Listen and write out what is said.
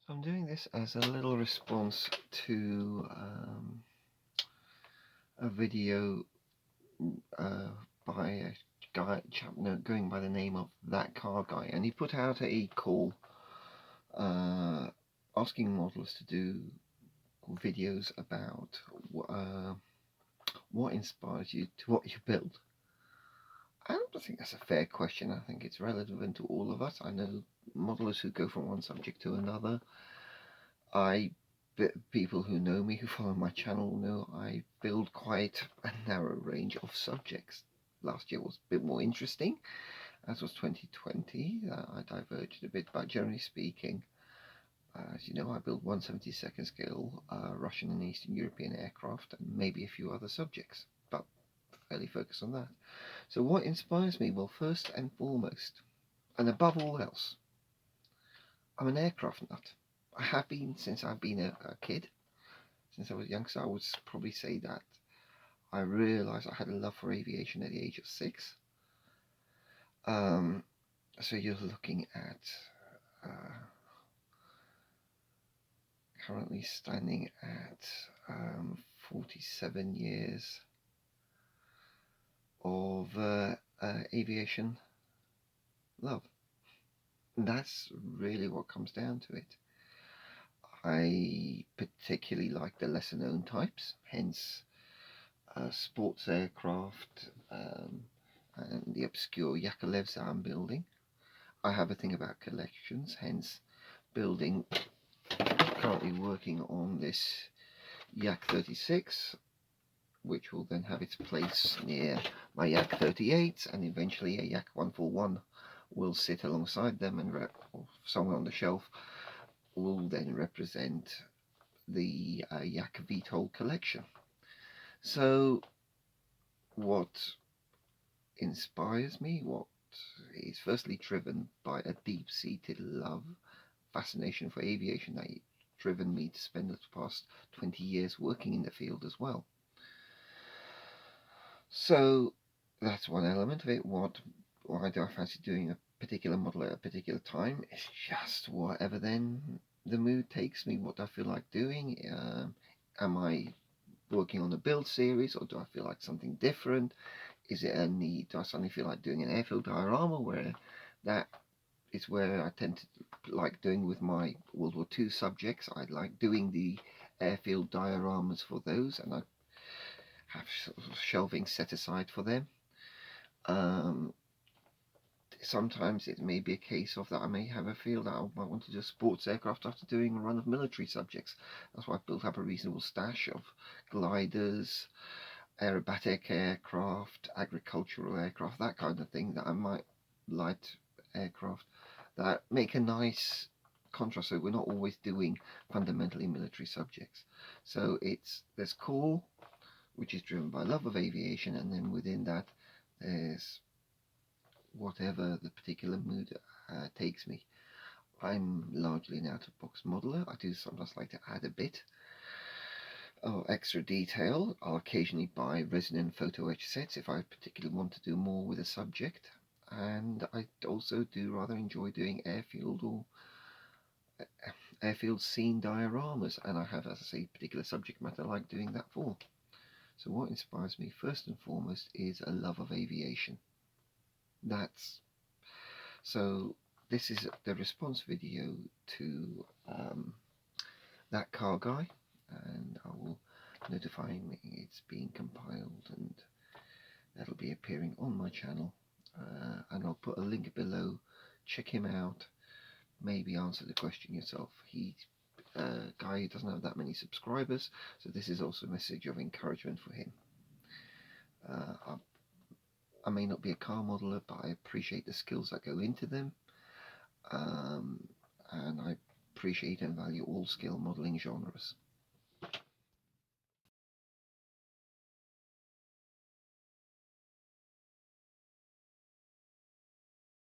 I'm doing this as a little response to a video by a chap going by the name of That Car Guy, and he put out a call asking models to do videos about what inspires you to what you build. I don't think that's a fair question. I think it's relevant to all of us. I know modelers who go from one subject to another. People who know me, who follow my channel, know I build quite a narrow range of subjects. Last year was a bit more interesting, as was 2020. I diverged a bit, but generally speaking, as you know, I build 1/72nd scale Russian and Eastern European aircraft and maybe a few other subjects, but fairly focused on that. So what inspires me? Well, first and foremost, and above all else, I'm an aircraft nut. I have been since I've been a kid. Since I was young, so I would probably say that I realised I had a love for aviation at the age of 6. So you're looking at currently standing at 47 years of aviation love. And that's really what comes down to it. I particularly like the lesser known types, hence sports aircraft and the obscure Yakovlevs that I'm building. I have a thing about collections, hence currently working on this Yak 36, which will then have its place near my Yak 38, and eventually a Yak 141 will sit alongside them and somewhere on the shelf will then represent the Yak VTOL collection. So what inspires me, what is firstly driven by a deep-seated love, fascination for aviation that has driven me to spend the past 20 years working in the field as well. So that's one element of it. Why do I fancy doing a particular model at a particular time? It's just whatever then the mood takes me, what I feel like doing. Am I working on a build series, or do I feel like something different? Is it a need? Do I suddenly feel like doing an airfield diorama, where that is where I tend to like doing with my World War II subjects. I like doing the airfield dioramas for those, and I have shelving set aside for them. Sometimes it may be a case of that I may have a feel that I might want to do a sports aircraft after doing a run of military subjects. That's why I've built up a reasonable stash of gliders, aerobatic aircraft, agricultural aircraft, that kind of thing, that I might light aircraft that make a nice contrast, so we're not always doing fundamentally military subjects. So there's core, which is driven by love of aviation, and then within that there's whatever the particular mood takes me. I'm largely an out-of-box modeler. I do sometimes like to add a bit extra detail. I'll occasionally buy resin and photo etch sets if I particularly want to do more with a subject, and I also do rather enjoy doing airfield scene dioramas, and I have, as I say, particular subject matter I like doing that for. So what inspires me first and foremost is a love of aviation. So this is the response video to That Car Guy, and I will notify me it's being compiled, and that'll be appearing on my channel, and I'll put a link below. Check him out, maybe answer the question yourself. He's a guy who doesn't have that many subscribers, so this is also a message of encouragement for him. I may not be a car modeler, but I appreciate the skills that go into them, and I appreciate and value all scale modeling genres.